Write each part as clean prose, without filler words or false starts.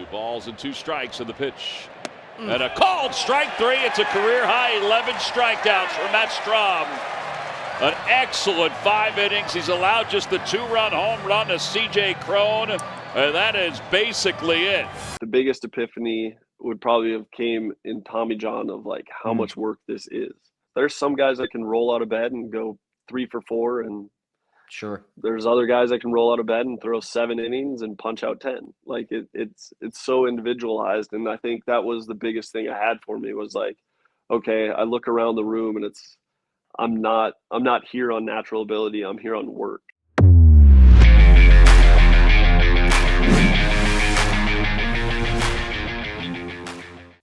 2-2 the pitch. And a called strike 3. It's a career-high 11 strikeouts for Matt Strahm. An excellent 5 innings. He's allowed just the 2-run home run to C.J. Cron, and that is basically it. The biggest epiphany would probably have came in Tommy John of like how much work this is. There's some guys that can roll out of bed and go 3 for 4, and sure, there's other guys that can roll out of bed and throw 7 innings and punch out 10. Like it's so individualized, and I think that was the biggest thing I had for me was like, okay, I look around the room and I'm not here on natural ability. I'm here on work.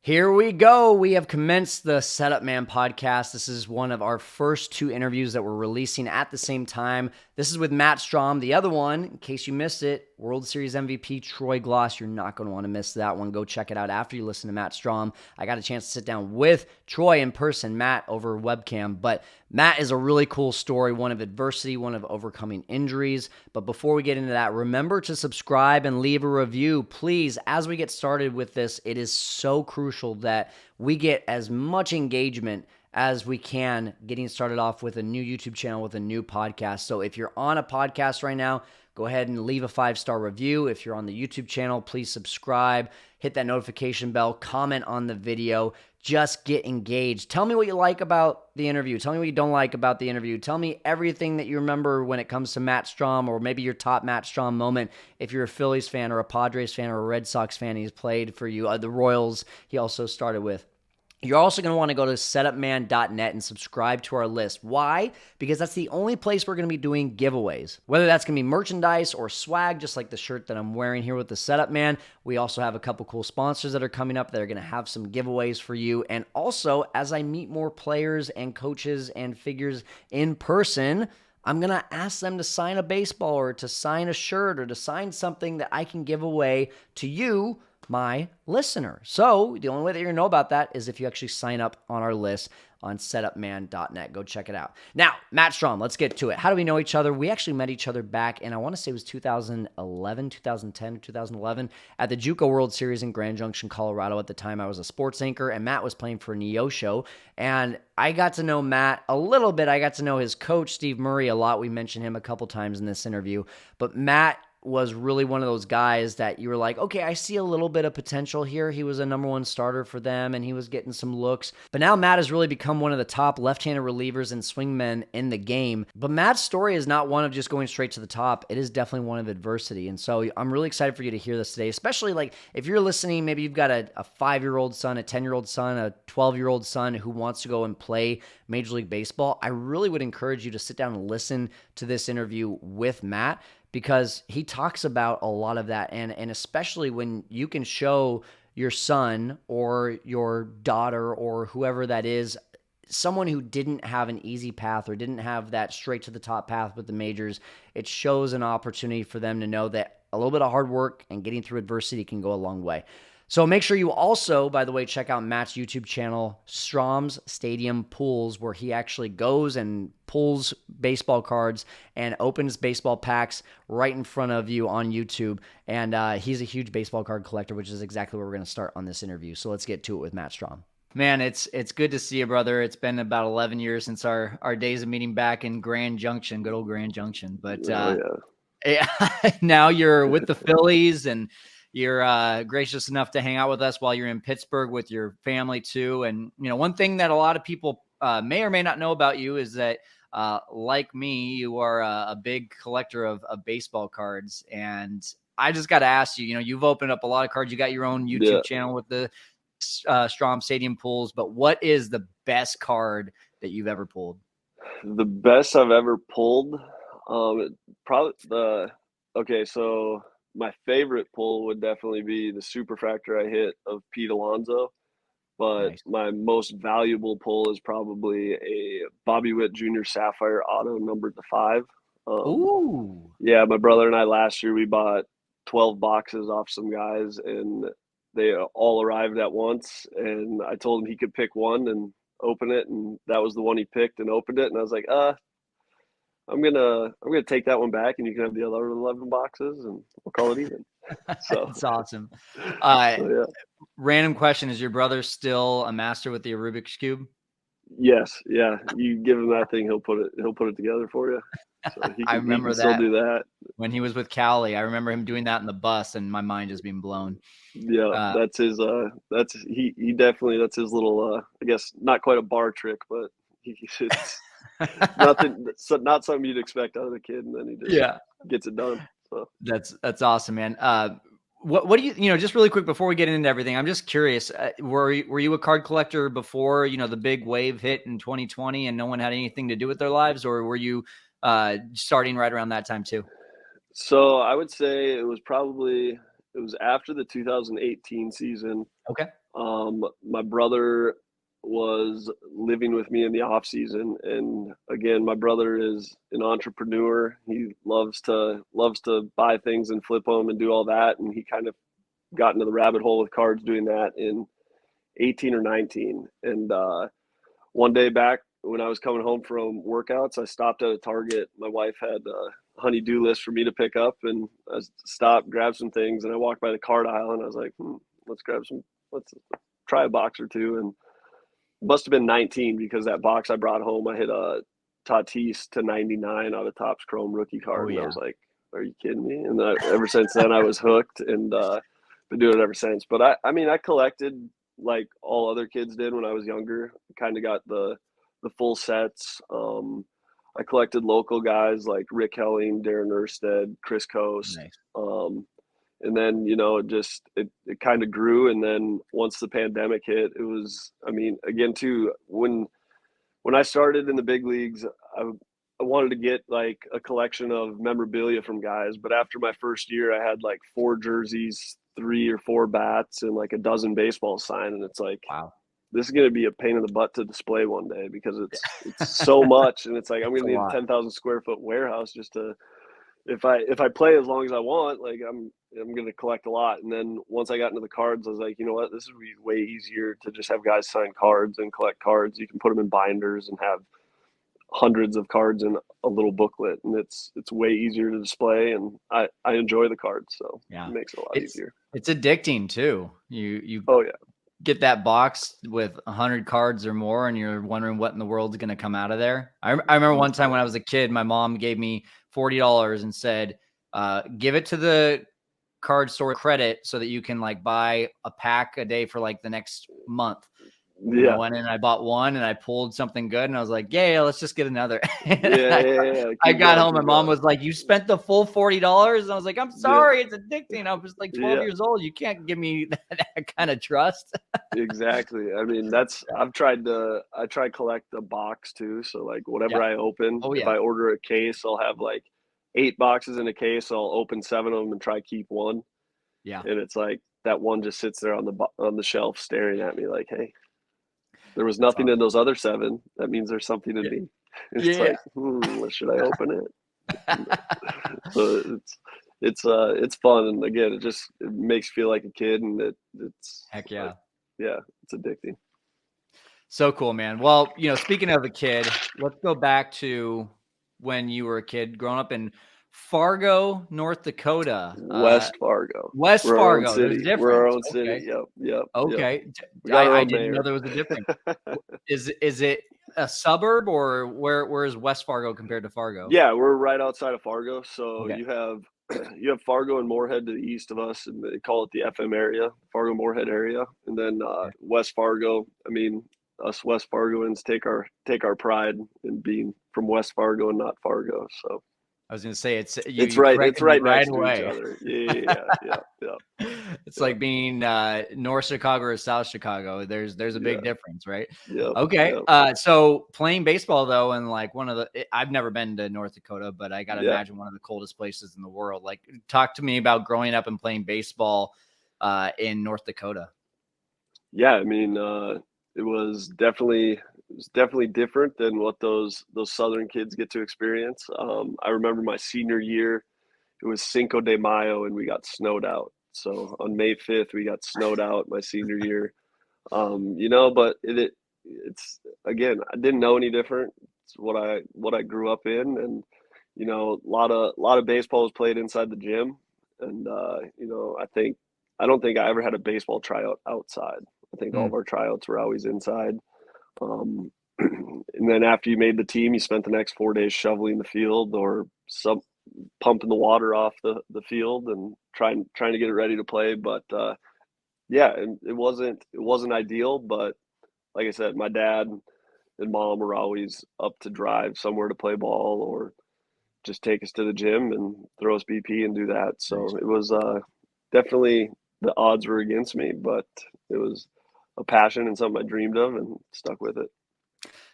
Here we go. We have commenced the Setup Man podcast. This is one of our first 2 interviews that we're releasing at the same time. This is with Matt Strahm. The other one, in case you missed it, World Series MVP Troy Gloss. You're not going to want to miss that one. Go check it out after you listen to Matt Strahm. I got a chance to sit down with Troy in person, Matt over webcam. But Matt is a really cool story, one of adversity, one of overcoming injuries. But before we get into that, remember to subscribe and leave a review. Please, as we get started with this, it is so crucial that we get as much engagement as we can getting started off with a new YouTube channel, with a new podcast. So if you're on a podcast right now, go ahead and leave a 5-star review. If you're on the YouTube channel, please subscribe, hit that notification bell, comment on the video, just get engaged. Tell me what you like about the interview. Tell me what you don't like about the interview. Tell me everything that you remember when it comes to Matt Strahm, or maybe your top Matt Strahm moment. If you're a Phillies fan or a Padres fan or a Red Sox fan, he's played for you. The Royals, he also started with. You're also going to want to go to setupman.net and subscribe to our list. Why? Because that's the only place we're going to be doing giveaways. Whether that's going to be merchandise or swag, just like the shirt that I'm wearing here with the Setup Man. We also have a couple cool sponsors that are coming up that are going to have some giveaways for you. And also, as I meet more players and coaches and figures in person, I'm going to ask them to sign a baseball or to sign a shirt or to sign something that I can give away to you, my listener. So the only way that you're going to know about that is if you actually sign up on our list on setupman.net. Go check it out. Now, Matt Strahm, let's get to it. How do we know each other? We actually met each other back, and I want to say it was 2011, 2010, 2011 at the JUCO World Series in Grand Junction, Colorado. At the time, I was a sports anchor, and Matt was playing for Neosho, and I got to know Matt a little bit. I got to know his coach, Steve Murray, a lot. We mentioned him a couple times in this interview, but Matt was really one of those guys that you were like, okay, I see a little bit of potential here. He was a number 1 starter for them, and he was getting some looks. But now Matt has really become one of the top left-handed relievers and swingmen in the game. But Matt's story is not one of just going straight to the top. It is definitely one of adversity. And so I'm really excited for you to hear this today, especially like if you're listening, maybe you've got a 5-year-old son, a 10-year-old son, a 12-year-old son who wants to go and play Major League Baseball. I really would encourage you to sit down and listen to this interview with Matt, because he talks about a lot of that, and especially when you can show your son or your daughter or whoever that is, someone who didn't have an easy path or didn't have that straight to the top path with the majors, it shows an opportunity for them to know that a little bit of hard work and getting through adversity can go a long way. So make sure you also, by the way, check out Matt's YouTube channel, Strahm's Stadium Pools, where he actually goes and pulls baseball cards and opens baseball packs right in front of you on YouTube. And he's a huge baseball card collector, which is exactly where we're going to start on this interview. So let's get to it with Matt Strahm. Man, it's good to see you, brother. It's been about 11 years since our days of meeting back in Grand Junction, good old Grand Junction. But now you're with the Phillies, and you're gracious enough to hang out with us while you're in Pittsburgh with your family too. And, you know, one thing that a lot of people may or may not know about you is that, like me, you are a big collector of baseball cards. And I just got to ask you, you've opened up a lot of cards. You got your own YouTube channel with the Strahm Stadium Pools. But what is the best card that you've ever pulled? The best I've ever pulled? So my favorite pull would definitely be the superfractor I hit of Pete Alonso, but nice. My most valuable pull is probably a Bobby Witt Jr. Sapphire Auto numbered to 5. Ooh. Yeah, my brother and I last year, we bought 12 boxes off some guys, and they all arrived at once, and I told him he could pick one and open it, and that was the one he picked and opened it, and I was like, I'm gonna take that one back, and you can have the other 11 boxes, and we'll call it even. So It's awesome. so, yeah. Random question: is your brother still a master with the Rubik's cube? Yes, yeah. You give him that thing, he'll put it together for you. So I he can remember still that do that. when he was with Callie. I remember him doing that in the bus, and my mind just being blown. Yeah, Uh, that's his. He definitely, that's his little. I guess not quite a bar trick, but it's nothing. Not something you'd expect out of the kid, and then he just yeah, gets it done. So that's awesome, man. What do you just really quick before we get into everything? I'm just curious. Were you a card collector before the big wave hit in 2020 and no one had anything to do with their lives, or were you starting right around that time too? So I would say it was after the 2018 season. Okay. My brother was living with me in the off season, and again, my brother is an entrepreneur. He loves to buy things and flip them and do all that, and he kind of got into the rabbit hole with cards doing that in 18 or 19. And one day back when I was coming home from workouts, I stopped at a Target. My wife had a honey-do list for me to pick up, and I stopped, grabbed some things, and I walked by the card aisle, and I was like, let's try a box or two. And it must have been 19, because that box I brought home, I hit a Tatis to 99 out of Topps Chrome rookie card. Oh And I yeah. was like, are you kidding me? And ever since then, I was hooked, and been doing it ever since. But I mean, I collected like all other kids did when I was younger. Kind of got the full sets. I collected local guys like Rick Helling, Darren Erstead, Chris Coast. Nice. And then, it kind of grew. And then once the pandemic hit, it was, I mean, again, too, when I started in the big leagues, I wanted to get like a collection of memorabilia from guys. But after my first year, I had like 4 jerseys, 3 or 4 bats, and like a dozen baseballs signed. And it's like, Wow. this is going to be a pain in the butt to display one day, because it's so much. And it's like, I'm going to need a 10,000 square foot warehouse just to, if I play as long as I want, like I'm going to collect a lot. And then once I got into the cards, I was like, you know what, this would be way easier to just have guys sign cards and collect cards. You can put them in binders and have hundreds of cards in a little booklet, and it's way easier to display. And I enjoy the cards, so Yeah. it makes it a lot easier. It's addicting too. You Oh yeah. get that box with 100 cards or more, and you're wondering what in the world's going to come out of there. I remember one time when I was a kid, my mom gave me $40 and said, give it to the card store credit so that you can like buy a pack a day for like the next month. And I went in and I bought one, and I pulled something good, and I was like, yeah, let's just get another. I got home. My mom was like, you spent the full $40? And I was like, I'm sorry, it's addicting. I was like 12 years old. You can't give me that kind of trust. Exactly. I mean, I try collect a box too. So like whatever I open, if I order a case, I'll have like 8 boxes in a case. I'll open 7 of them and try keep one. Yeah. And it's like that one just sits there on the shelf staring at me like, hey, there was nothing in those other 7. That means there's something in me. It's like, should I open it? So it's fun, and again, it makes you feel like a kid, and it's heck yeah. It's addicting. So cool, man. Well, speaking of a kid, let's go back to when you were a kid growing up in Fargo, North Dakota. West Fargo. West We're Fargo. Our own city. There's a difference. We're our own city. Yep. Okay. Yep. I didn't know there was a difference. Is it a suburb, or where is West Fargo compared to Fargo? Yeah, we're right outside of Fargo. So you have Fargo and Moorhead to the east of us, and they call it the FM area, Fargo Moorhead area. And then West Fargo, I mean, us West Fargoans take our pride in being from West Fargo and not Fargo. So I was going to say it's right next away. to each other. Yeah. It's like being North Chicago or South Chicago. There's a big difference, right? Yeah. Okay. So playing baseball though, and like I've never been to North Dakota, but I got to imagine one of the coldest places in the world. Like, talk to me about growing up and playing baseball in North Dakota. Yeah, I mean, it was definitely different than what those Southern kids get to experience. I remember my senior year, it was Cinco de Mayo, and we got snowed out. So on May 5th, we got snowed out my senior year. But it's again, I didn't know any different. It's what I grew up in, and a lot of baseball was played inside the gym, and I don't think I ever had a baseball tryout outside. I think all of our tryouts were always inside. And then after you made the team, you spent the next 4 days shoveling the field or pumping the water off the field and trying to get it ready to play. But yeah, it wasn't ideal, but like I said, my dad and mom were always up to drive somewhere to play ball or just take us to the gym and throw us BP and do that. So it was definitely, the odds were against me, but it was a passion and something I dreamed of and stuck with it.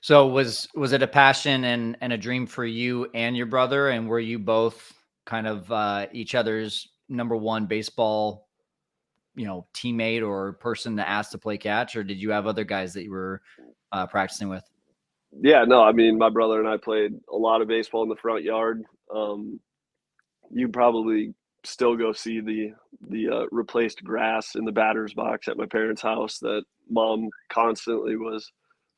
So was it a passion and a dream for you and your brother? And were you both kind of each other's number one baseball, teammate or person to ask to play catch, or did you have other guys that you were practicing with? Yeah, no, I mean, my brother and I played a lot of baseball in the front yard. You probably still go see the replaced grass in the batter's box at my parents' house that mom constantly was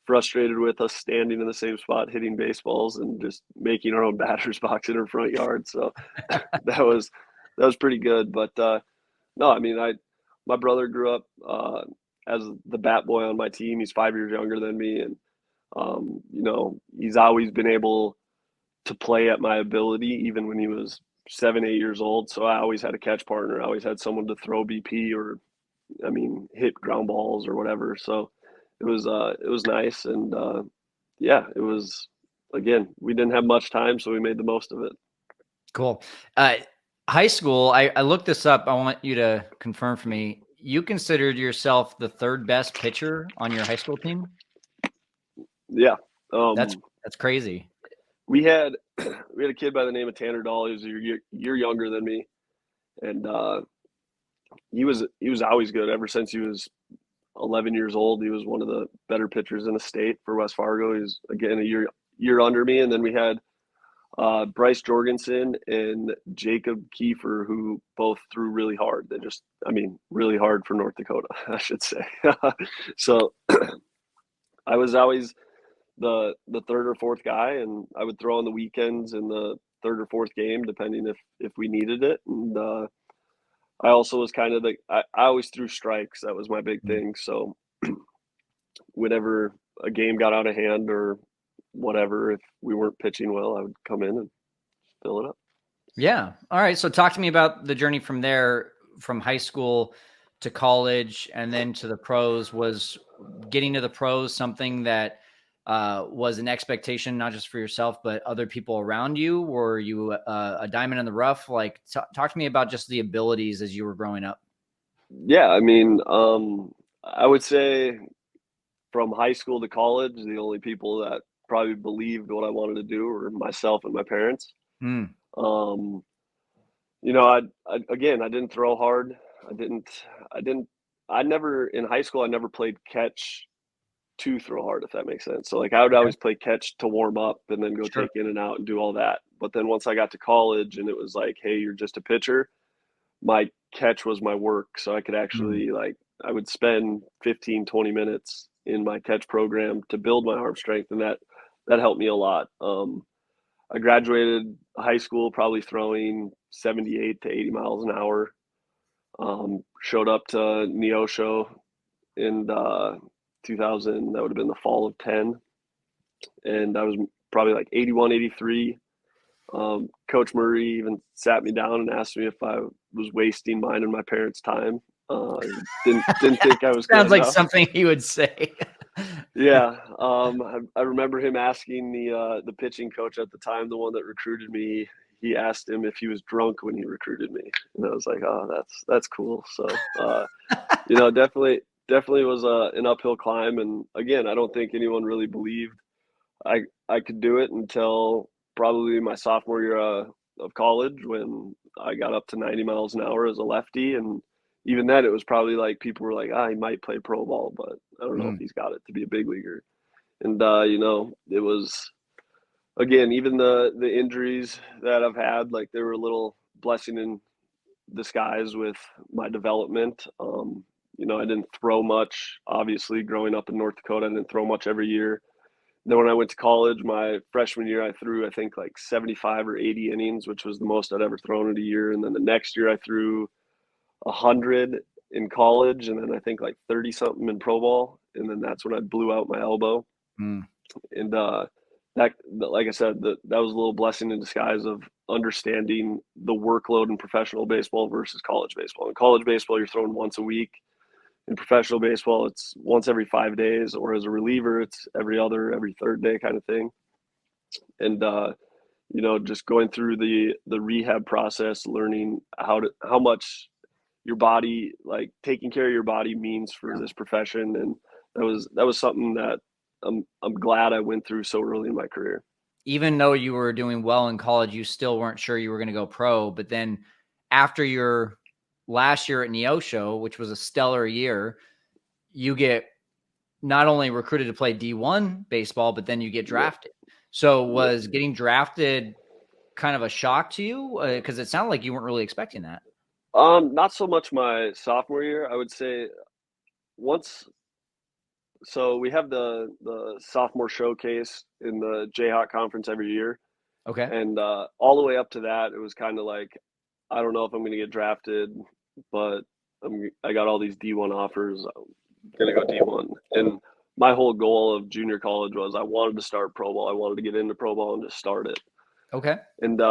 frustrated with us standing in the same spot hitting baseballs and just making our own batter's box in her front yard. So that was pretty good. But no, I mean, my brother grew up as the bat boy on my team. He's 5 years younger than me, and he's always been able to play at my ability, even when he was 7, 8 years old. So I always had a catch partner. I always had someone to throw BP or, hit ground balls or whatever. So it was nice. And yeah, it was, again, we didn't have much time, so we made the most of it. Cool. High school, I looked this up. I want you to confirm for me. You considered yourself the third best pitcher on your high school team? Yeah. That's crazy. We had a kid by the name of Tanner Dahl. He was a year younger than me, and he was always good ever since he was 11 years old. He was one of the better pitchers in the state for West Fargo. He was, again, a year under me, and then we had Bryce Jorgensen and Jacob Kiefer, who both threw really hard. They just, really hard for North Dakota, I should say. So I was always the third or fourth guy, and I would throw on the weekends in the third or fourth game, depending if we needed it. And I also was kind of I always threw strikes. That was my big thing. So whenever a game got out of hand or whatever, if we weren't pitching well, I would come in and fill it up. Yeah. All right. So talk to me about the journey from there, from high school to college and then to the pros. Was getting to the pros something that was an expectation, not just for yourself, but other people around you? Were you a diamond in the rough? Like, talk to me about just the abilities as you were growing up. Yeah. I would say from high school to college, the only people that probably believed what I wanted to do were myself and my parents. I didn't throw hard. In high school, I never played catch to throw hard, if that makes sense. So like I would always play catch to warm up and then go take in and out and do all that. But then once I got to college and it was like, hey, you're just a pitcher, my catch was my work. So I could actually I would spend 15, 20 minutes in my catch program to build my arm strength. And that helped me a lot. I graduated high school probably throwing 78 to 80 miles an hour. Showed up to Neosho in 2000. That would have been the fall of 10. And I was probably like 81, 83. Coach Murray even sat me down and asked me if I was wasting mine and my parents' time. Didn't think I was. Sounds like something he would say. Yeah. I remember him asking the pitching coach at the time, the one that recruited me. He asked him if he was drunk when he recruited me, and I was like, "Oh, that's cool." So, definitely was an uphill climb. And again, I don't think anyone really believed I could do it until probably my sophomore year of college, when I got up to 90 miles an hour as a lefty. And even then, it was probably like people were like, he might play pro ball, but I don't know if he's got it to be a big leaguer. And it was, again, even the injuries that I've had, like, they were a little blessing in disguise with my development. I didn't throw much. Obviously, growing up in North Dakota, I didn't throw much every year. Then when I went to college, my freshman year, I threw, I think, like 75 or 80 innings, which was the most I'd ever thrown in a year. And then the next year I threw 100 in college, and then I think like 30 something in pro ball. And then that's when I blew out my elbow. Mm. And that, like I said, that was a little blessing in disguise of understanding the workload in professional baseball versus college baseball. In college baseball, you're throwing once a week. In professional baseball, it's once every 5 days, or as a reliever, it's every third day kind of thing. And just going through the rehab process, learning how much your body, like taking care of your body, means for this profession, and that was something that I'm glad I went through so early in my career. Even though you were doing well in college, you still weren't sure you were going to go pro. But then after your last year at Neosho, which was a stellar year, you get not only recruited to play D1 baseball, but then you get drafted. So was getting drafted kind of a shock to you? Because it sounded like you weren't really expecting that. Not so much my sophomore year. I would say so we have the sophomore showcase in the Jayhawk conference every year. Okay. And all the way up to that, it was kind of like, I don't know if I'm going to get drafted, but I got all these D1 offers. I'm going to go D1. And my whole goal of junior college was I wanted to start pro ball. I wanted to get into pro ball and just start it. Okay. And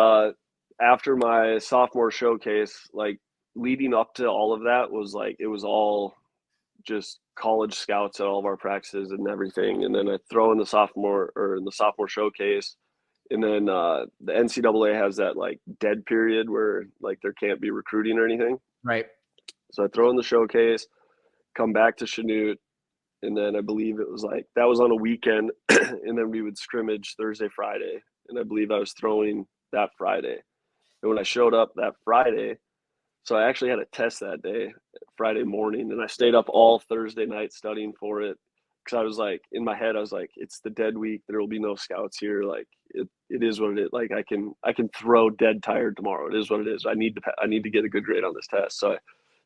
after my sophomore showcase, like leading up to all of that was like, it was all just college scouts at all of our practices and everything. And then I throw in the sophomore showcase. And then the NCAA has that like dead period where like there can't be recruiting or anything. Right. So I throw in the showcase, come back to Chanute, and then I believe it was like that was on a weekend, and then we would scrimmage Thursday, Friday, and I believe I was throwing that Friday. And when I showed up that Friday, so I actually had a test that day, Friday morning, and I stayed up all Thursday night studying for it because I was like, in my head, I was like, it's the dead week. There will be no scouts here. Like it is what it is. Like I can throw dead tired tomorrow. It is what it is. I need to get a good grade on this test. So I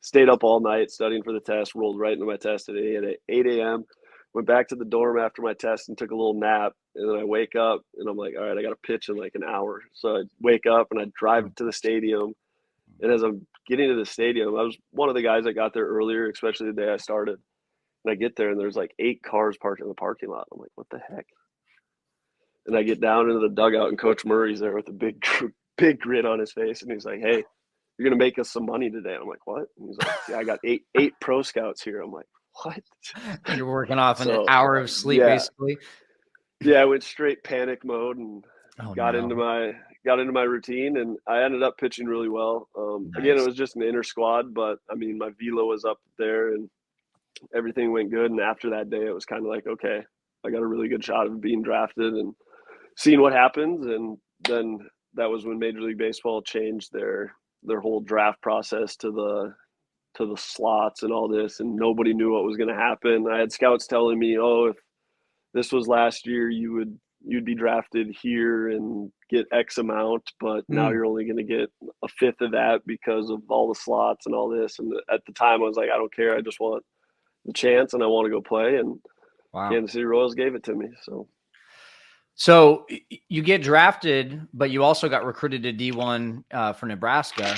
stayed up all night studying for the test, rolled right into my test at 8 a.m., went back to the dorm after my test and took a little nap. And then I wake up and I'm like, all right, I got to pitch in like an hour. So I wake up and I drive to the stadium. And as I'm getting to the stadium, I was one of the guys that got there earlier, especially the day I started. And I get there and there's like 8 cars parked in the parking lot. I'm like, what the heck? And I get down into the dugout and Coach Murray's there with a big grin on his face. And he's like, hey, you're going to make us some money today. And I'm like, what? And he's like, yeah, I got eight pro scouts here. I'm like, what? You're working off an hour of sleep, basically. Yeah, I went straight panic mode and got into my routine, and I ended up pitching really well. Nice. Again, it was just an inner squad, but I mean, my velo was up there and everything went good. And after that day, it was kind of like, okay, I got a really good shot of being drafted and seeing what happens. And then that was when Major League Baseball changed their whole draft process to the slots and all this, and nobody knew what was going to happen. I had scouts telling me, oh, if this was last year, you'd be drafted here and get X amount, but now you're only going to get a fifth of that because of all the slots and all this. And at the time, I was like, I don't care. I just want the chance and I want to go play. And Kansas City Royals gave it to me. So you get drafted, but you also got recruited to D1 for Nebraska.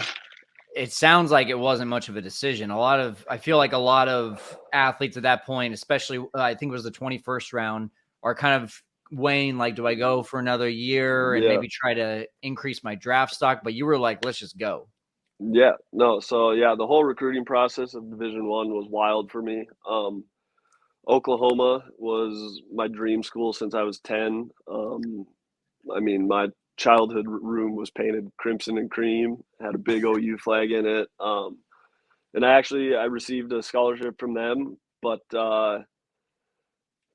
It sounds like it wasn't much of a decision. I feel like a lot of athletes at that point, especially I think it was the 21st round, are kind of weighing like, do I go for another year and maybe try to increase my draft stock? But you were like, let's just go. Yeah, no. So yeah, the whole recruiting process of Division I was wild for me. Oklahoma was my dream school since I was 10. I mean, my childhood room was painted crimson and cream, had a big OU flag in it. And I received a scholarship from them, but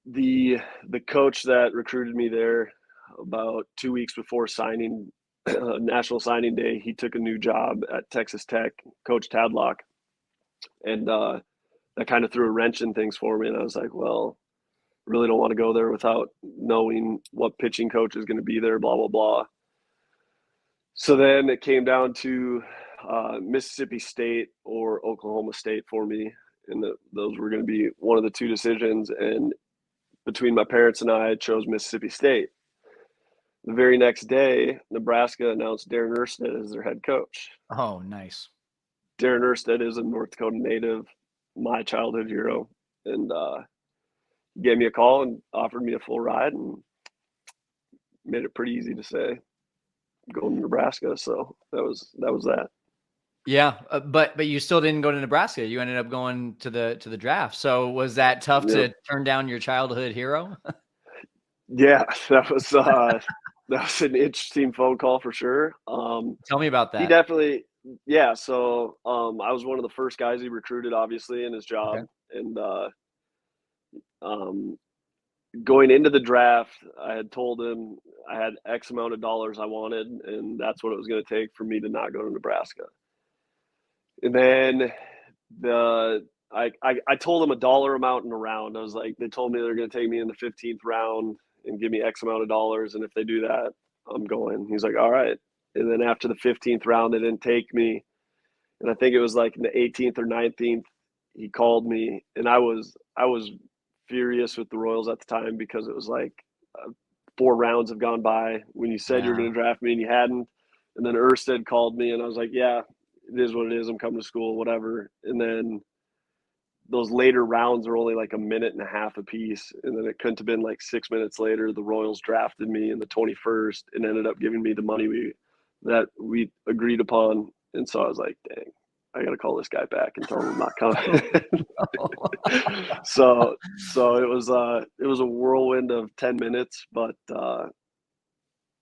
the coach that recruited me there about 2 weeks before signing national signing day, he took a new job at Texas Tech, Coach Tadlock, and that kind of threw a wrench in things for me. And I was like, well, really don't want to go there without knowing what pitching coach is going to be there, blah, blah, blah. So then it came down to Mississippi State or Oklahoma State for me. And those were going to be one of the two decisions. And between my parents and I chose Mississippi State. The very next day, Nebraska announced Darren Erstead as their head coach. Oh, nice. Darren Erstead is a North Dakota native, my childhood hero, and he gave me a call and offered me a full ride, and made it pretty easy to say going to Nebraska. So that was that. Yeah, but you still didn't go to Nebraska. You ended up going to the draft. So was that tough to turn down your childhood hero? Yeah, that was an interesting phone call for sure. Tell me about that. He definitely, yeah. So I was one of the first guys he recruited, obviously, in his job, and going into the draft, I had told him I had X amount of dollars I wanted, and that's what it was going to take for me to not go to Nebraska. And then I told him a dollar amount in a round. I was like, they told me they're going to take me in the 15th round and give me X amount of dollars, and if they do that, I'm going. He's like, all right. And then after the 15th round, they didn't take me, and I think it was like in the 18th or 19th, he called me, and I was furious with the Royals at the time because it was like 4 rounds have gone by when you said you're going to draft me and you hadn't. And then Erstead called me, and I was like, yeah, it is what it is. I'm coming to school, whatever. And then those later rounds are only like a minute and a half apiece. And then it couldn't have been like 6 minutes later, the Royals drafted me in the 21st and ended up giving me the money that we agreed upon. And so I was like, dang, I got to call this guy back and tell him I'm not coming. So it was a whirlwind of 10 minutes, but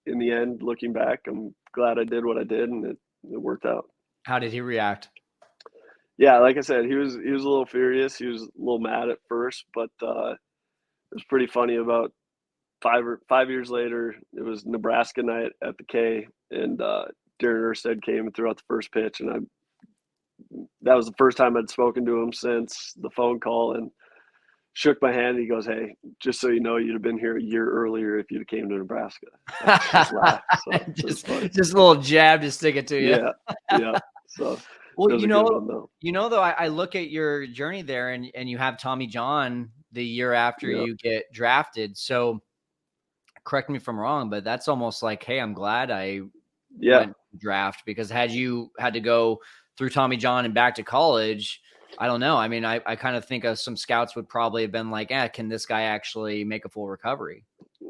in the end, looking back, I'm glad I did what I did, and it worked out. How did he react? Yeah, like I said, he was a little furious. He was a little mad at first, but it was pretty funny. About 5 years later, it was Nebraska night at the K, and Darren Erstead came and threw out the first pitch, and that was the first time I'd spoken to him since the phone call, and shook my hand. He goes, "Hey, just so you know, you'd have been here a year earlier if you'd have came to Nebraska." Just laughed. So just a little jab to stick it to you. Yeah. So well, though, I look at your journey there, and you have Tommy John the year after you get drafted. So correct me if I'm wrong, but that's almost like, hey, I'm glad I went to draft, because had you had to go through Tommy John and back to college, I don't know. I mean, I kind of think of some scouts would probably have been like, can this guy actually make a full recovery?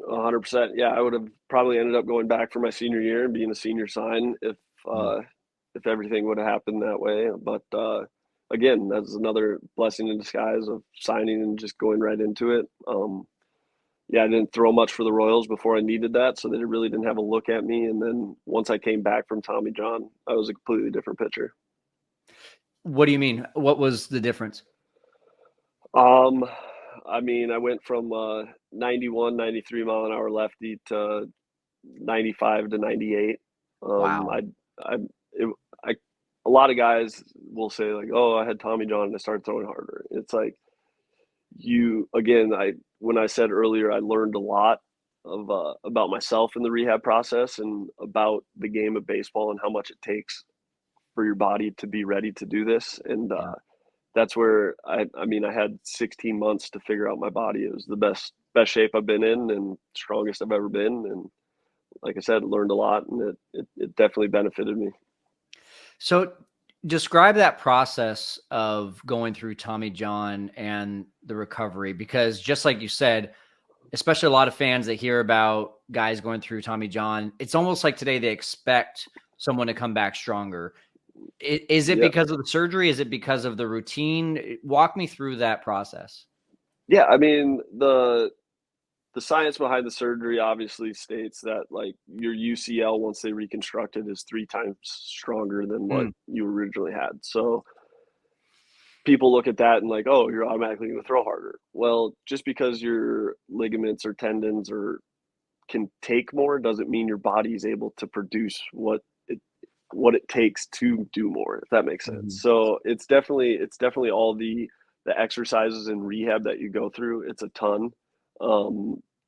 100%. Yeah, I would have probably ended up going back for my senior year and being a senior sign if everything would have happened that way. But again, that's another blessing in disguise of signing and just going right into it. I didn't throw much for the Royals before I needed that, so they really didn't have a look at me. And then once I came back from Tommy John, I was a completely different pitcher. What do you mean? What was the difference? I mean, I went from 91, 93 mile an hour lefty to 95 to 98. Wow. A lot of guys will say like, "Oh, I had Tommy John and I started throwing harder." It's like when I said earlier, I learned a lot about myself in the rehab process and about the game of baseball and how much it takes for your body to be ready to do this. And that's where I had 16 months to figure out my body. It was the best shape I've been in and strongest I've ever been. And like I said, learned a lot, and it definitely benefited me. So describe that process of going through Tommy John and the recovery, because just like you said, especially a lot of fans that hear about guys going through Tommy John, it's almost like today they expect someone to come back stronger. Is it because of the surgery? Is it because of the routine? Walk me through that process. Yeah, I mean, the science behind the surgery obviously states that like your UCL, once they reconstruct it, is 3 times stronger than what you originally had. So people look at that and like, oh, you're automatically going to throw harder. Well, just because your ligaments or tendons can take more doesn't mean your body is able to produce what it takes to do more, if that makes sense. So it's definitely all the exercises and rehab that you go through. It's a ton.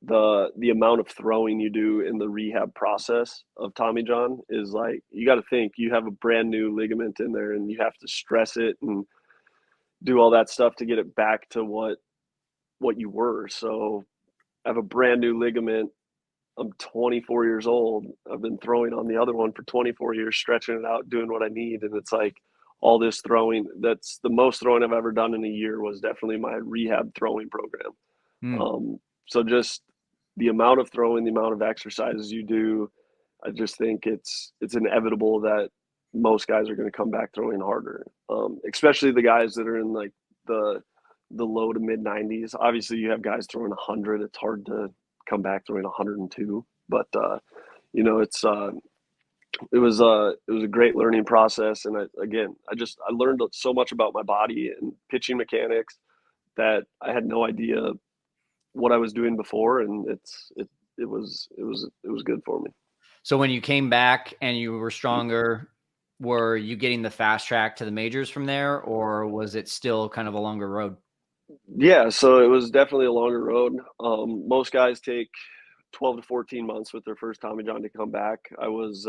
The amount of throwing you do in the rehab process of Tommy John is like, you got to think you have a brand new ligament in there and you have to stress it and do all that stuff to get it back to what you were. So I have a brand new ligament. I'm 24 years old. I've been throwing on the other one for 24 years, stretching it out, doing what I need. And it's like all this throwing. That's the most throwing I've ever done in a year was definitely my rehab throwing program. So just the amount of throwing, the amount of exercises you do, I just think it's inevitable that most guys are going to come back throwing harder, especially the guys that are in like the low to mid 90s. Obviously, you have guys throwing 100. It's hard to come back throwing 102, but it was a great learning process. And I learned so much about my body and pitching mechanics that I had no idea what I was doing before, and it was good for me. So when you came back and you were stronger, were you getting the fast track to the majors from there, or was it still kind of a longer road? Yeah, so it was definitely a longer road. Most guys take 12 to 14 months with their first Tommy John to come back. I was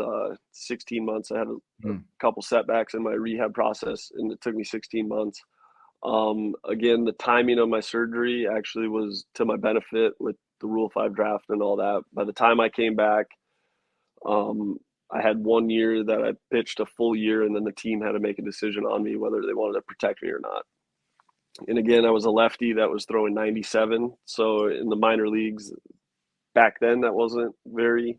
16 months. I had a couple setbacks in my rehab process, and it took me 16 months. Again, the timing of my surgery actually was to my benefit with the Rule 5 draft and all that. By the time I came back, I had 1 year that I pitched a full year, and then the team had to make a decision on me whether they wanted to protect me or not. And again, I was a lefty that was throwing 97. So in the minor leagues back then, that wasn't very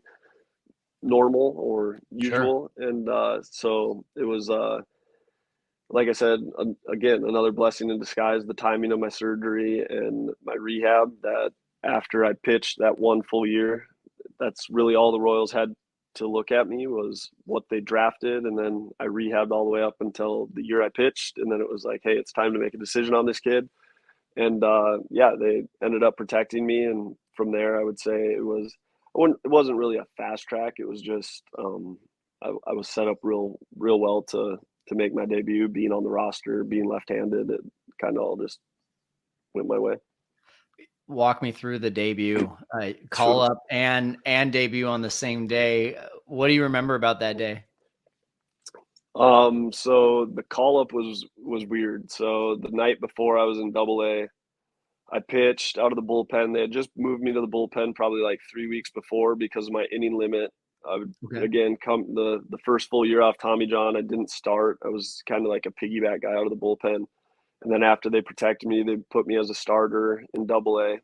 normal or usual. Sure. And so it was, like I said, again, another blessing in disguise, the timing of my surgery and my rehab, that after I pitched that one full year, that's really all the Royals had to look at me was what they drafted. And then I rehabbed all the way up until the year I pitched. And then it was like, hey, it's time to make a decision on this kid. And they ended up protecting me. And from there, I would say it wasn't really a fast track. It was just I was set up real well to make my debut, being on the roster, being left-handed. It kind of all just went my way. Walk me through the debut, call up and debut on the same day. What do you remember about that day? So the call up was weird. So the night before I was in AA, I pitched out of the bullpen. They had just moved me to the bullpen probably like 3 weeks before because of my inning limit. I would again come the first full year off Tommy John. I didn't start. I was kind of like a piggyback guy out of the bullpen. And then after they protected me, they put me as a starter in AA.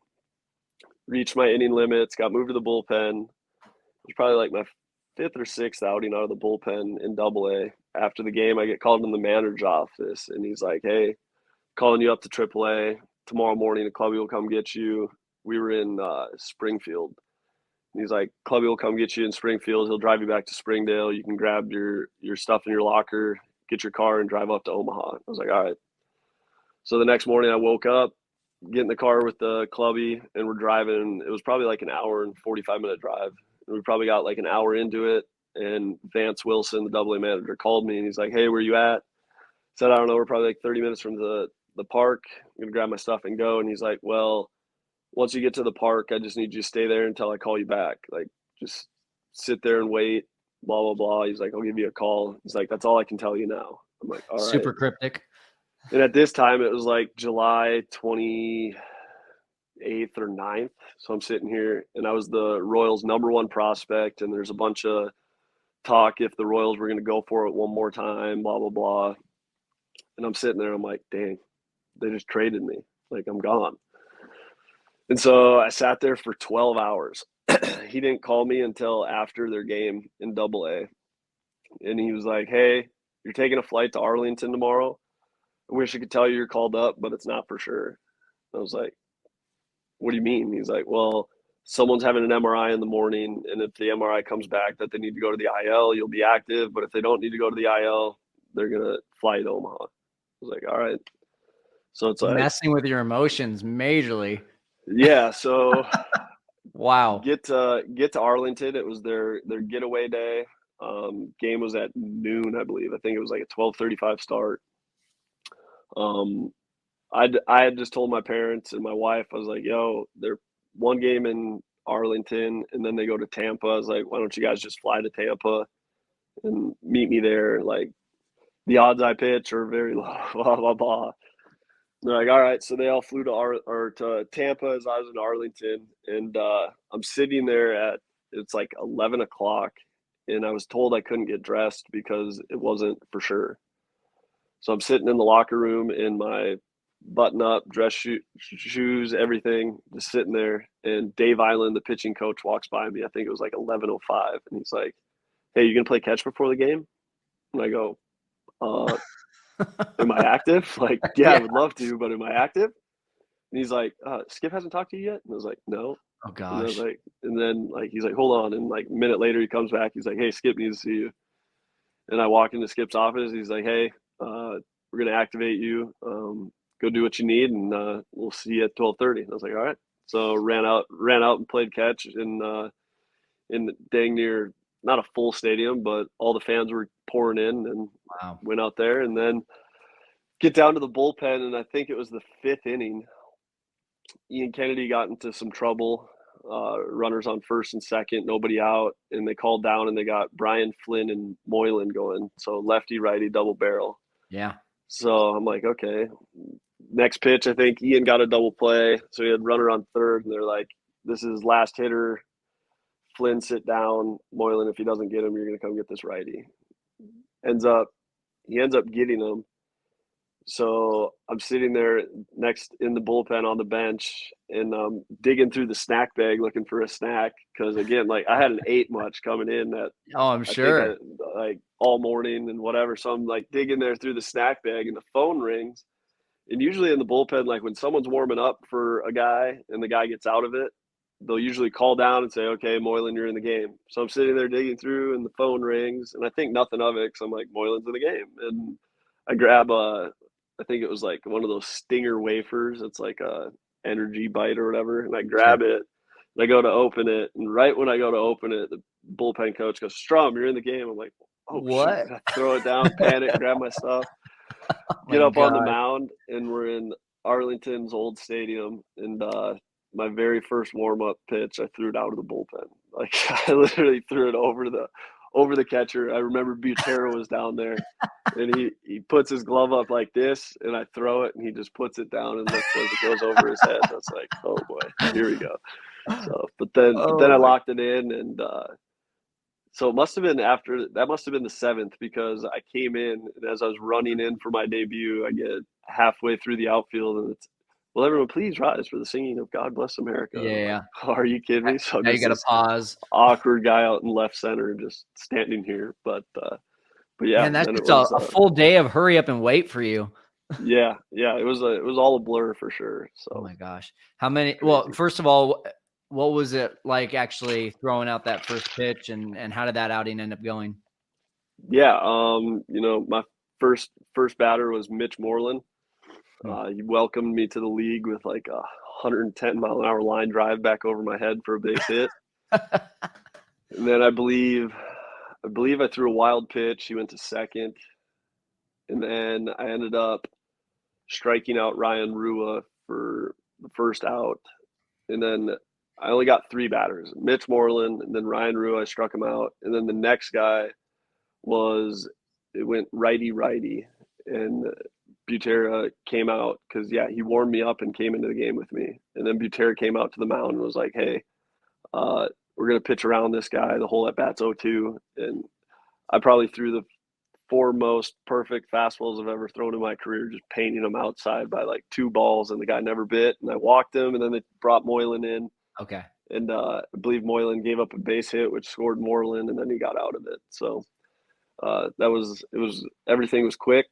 Reached my inning limits, got moved to the bullpen. It was probably like my fifth or sixth outing out of the bullpen in AA. After the game, I get called in the manager's office, and he's like, hey, calling you up to AAA. Tomorrow morning, the clubby will come get you. We were in Springfield. And he's like, clubby will come get you in Springfield. He'll drive you back to Springdale. You can grab your stuff in your locker, get your car, and drive up to Omaha. I was like, all right. So the next morning I woke up, get in the car with the clubby, and we're driving. It was probably like an hour and 45-minute drive. And we probably got like an hour into it, and Vance Wilson, the AA manager, called me, and he's like, hey, where you at? Said, I don't know, we're probably like 30 minutes from the park. I'm going to grab my stuff and go. And he's like, well, once you get to the park, I just need you to stay there until I call you back. Like, just sit there and wait, blah, blah, blah. He's like, I'll give you a call. He's like, that's all I can tell you now. I'm like, all right. Super cryptic. And at this time, it was like July 28th or 9th. So I'm sitting here, and I was the Royals' #1 prospect, and there's a bunch of talk if the Royals were going to go for it one more time, blah, blah, blah. And I'm sitting there, I'm like, dang, they just traded me. Like, I'm gone. And so I sat there for 12 hours. He didn't call me until after their game in AA. And he was like, hey, you're taking a flight to Arlington tomorrow. I wish I could tell you you're called up, but it's not for sure. I was like, what do you mean? He's like, well, someone's having an MRI in the morning, and if the MRI comes back that they need to go to the IL, you'll be active. But if they don't need to go to the IL, they're going to fly to Omaha. I was like, all right. So it's like messing with your emotions majorly. Yeah. So wow. Get to Arlington. It was their getaway day. Game was at noon, I believe. I think it was like a 12:35 start. I had just told my parents and my wife, I was like, yo, they're one game in Arlington and then they go to Tampa. I was like, why don't you guys just fly to Tampa and meet me there? Like, the odds I pitch are very low, blah, blah, blah. They're like, all right. So they all flew to Tampa as I was in Arlington, and I'm sitting there it's like 11 o'clock, and I was told I couldn't get dressed because it wasn't for sure. So I'm sitting in the locker room in my button-up shoes, everything, just sitting there. And Dave Island, the pitching coach, walks by me. I think it was like 11:05, and he's like, "Hey, you gonna play catch before the game?" And I go, "Am I active?" Like, yeah, I would love to, but am I active? And he's like, "Skip hasn't talked to you yet?" And I was like, "No." Oh And I was gosh. like, and then like he's like, "Hold on." And like a minute later, he comes back. He's like, "Hey, Skip needs to see you." And I walk into Skip's office. He's like, "Hey, we're gonna activate you. Go do what you need, and we'll see you at 12:30." And I was like, "All right." So ran out and played catch in dang near not a full stadium, but all the fans were pouring in, and Wow. went out there, and then get down to the bullpen, and I think it was the 5th inning. Ian Kennedy got into some trouble. Runners on first and second, nobody out, and they called down and they got Brian Flynn and Moylan going. So lefty righty double barrel. Yeah. So I'm like, okay. Next pitch, I think Ian got a double play. So he had runner on third, and they're like, this is last hitter. Flynn, sit down. Moylan, if he doesn't get him, you're going to come get this righty. He ends up getting him. So I'm sitting there next in the bullpen on the bench, and digging through the snack bag looking for a snack because, again, like I hadn't ate much coming in that Oh, I'm I think sure. like all morning and whatever. So I'm like digging there through the snack bag, and the phone rings. And usually in the bullpen, like when someone's warming up for a guy and the guy gets out of it, they'll usually call down and say, "Okay, Moylan, you're in the game." So I'm sitting there digging through, and the phone rings, and I think nothing of it because I'm like, Moylan's in the game. And I grab I think it was like one of those Stinger wafers. It's like a energy bite or whatever, and I Sure. grab it. And I go to open it, and right when I go to open it, the bullpen coach goes, "Strahm, you're in the game." I'm like, "Oh shoot!" What? And I throw it down, panic, grab my stuff, Oh my get up on the God. mound, and we're in Arlington's old stadium. And my very first warm up pitch, I threw it out of the bullpen. Like I literally threw it over the catcher. I remember Butera was down there, and he puts his glove up like this, and I throw it, and he just puts it down and looks as it goes over his head. That's like, oh boy, here we go. So, but then I Oh my. locked it in, and so it must have been that must have been the 7th because I came in, and as I was running in for my debut, I get halfway through the outfield, and it's, "Will everyone please rise for the singing of God Bless America?" And I'm like, Yeah. "Are you kidding me?" So I'm Now you just got to this pause. awkward guy out in left center, just standing here. But yeah, Man, that's then it just a, was a full day of hurry up and wait for you. yeah, it was all a blur for sure. Oh So my gosh. How many? Well, crazy. first of all, what was it like actually throwing out that first pitch, and how did that outing end up going? Yeah, my first batter was Mitch Moreland. Hmm. He welcomed me to the league with like a 110-mile-an-hour line drive back over my head for a base hit. And then I believe I threw a wild pitch. He went to second, and then I ended up striking out Ryan Rua for the first out. And then I only got 3 batters: Mitch Moreland, and then Ryan Rua. I struck him out, and then the next guy it went righty righty, and Butera came out because he warmed me up and came into the game with me. And then Butera came out to the mound and was like, "Hey, we're gonna pitch around this guy the whole at bats 0-2." And I probably threw the 4 most perfect fastballs I've ever thrown in my career, just painting them outside by like 2 balls, and the guy never bit. And I walked him, and then they brought Moylan in, Okay. and I believe Moylan gave up a base hit, which scored Moreland, and then he got out of it. So it was everything was quick.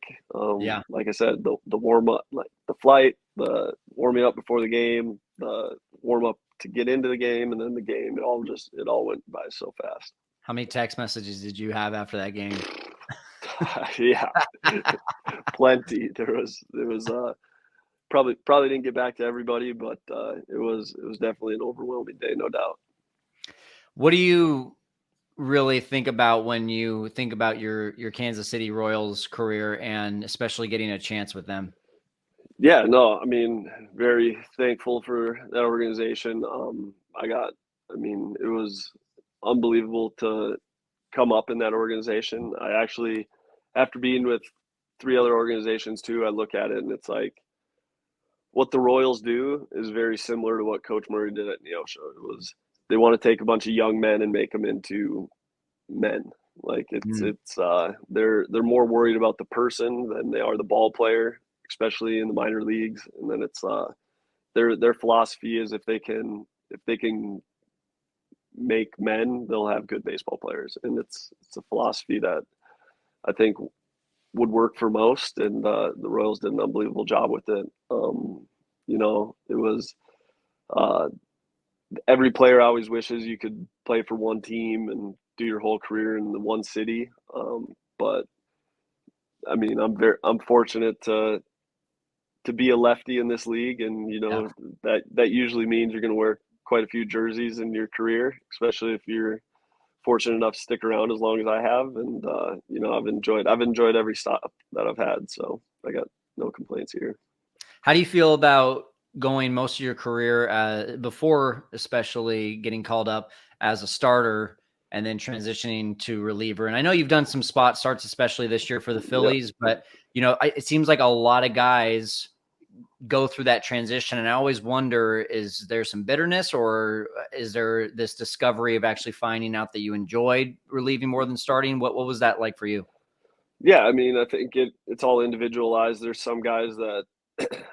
Yeah. Like I said, the warm up, like the flight, the warming up before the game, the warm up to get into the game, and then the game. It all went by so fast. How many text messages did you have after that game? Yeah, plenty. There was probably didn't get back to everybody, but it was definitely an overwhelming day, no doubt. What do you really think about when you think about your Kansas City Royals career, and especially getting a chance with them? Yeah, no, I mean, very thankful for that organization. It was unbelievable to come up in that organization. I actually, after being with 3 other organizations too, I look at it and it's like what the Royals do is very similar to what Coach Murray did at Neosho. It was they want to take a bunch of young men and make them into men. Like they're more worried about the person than they are the ball player, especially in the minor leagues. And then it's their philosophy is if they can make men, they'll have good baseball players, and it's a philosophy that I think would work for most. And the Royals did an unbelievable job with it. It was every player always wishes you could play for one team and do your whole career in the one city. But I mean, I'm fortunate to be a lefty in this league, and that usually means you're going to wear quite a few jerseys in your career, especially if you're fortunate enough to stick around as long as I have. And I've enjoyed every stop that I've had, so I got no complaints here. How do you feel about going most of your career before, especially getting called up as a starter and then transitioning to reliever? And I know you've done some spot starts, especially this year for the Phillies, but it seems like a lot of guys go through that transition. And I always wonder, is there some bitterness, or is there this discovery of actually finding out that you enjoyed relieving more than starting? What was that like for you? Yeah, I mean, I think it's all individualized. There's some guys that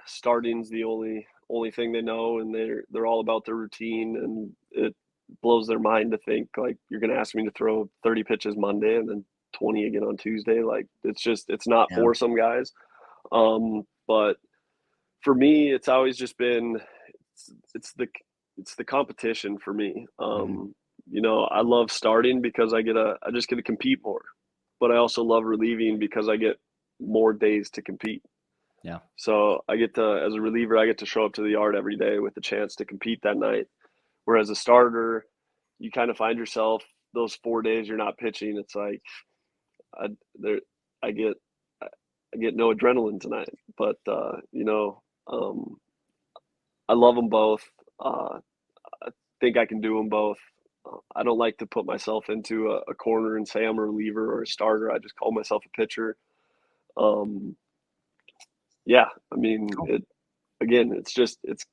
starting's the only thing they know, and they're all about their routine, and it blows their mind to think like you're going to ask me to throw 30 pitches Monday and then 20 again on Tuesday. Like it's not for some guys. But for me, it's always just been it's the competition for me. I love starting because I just get to compete more, but I also love relieving because I get more days to compete. Yeah. So as a reliever, I get to show up to the yard every day with the chance to compete that night. Whereas a starter, you kind of find yourself those 4 days you're not pitching. It's like I get no adrenaline tonight, but I love them both. I think I can do them both. I don't like to put myself into a corner and say I'm a reliever or a starter. I just call myself a pitcher. Yeah, I mean, it's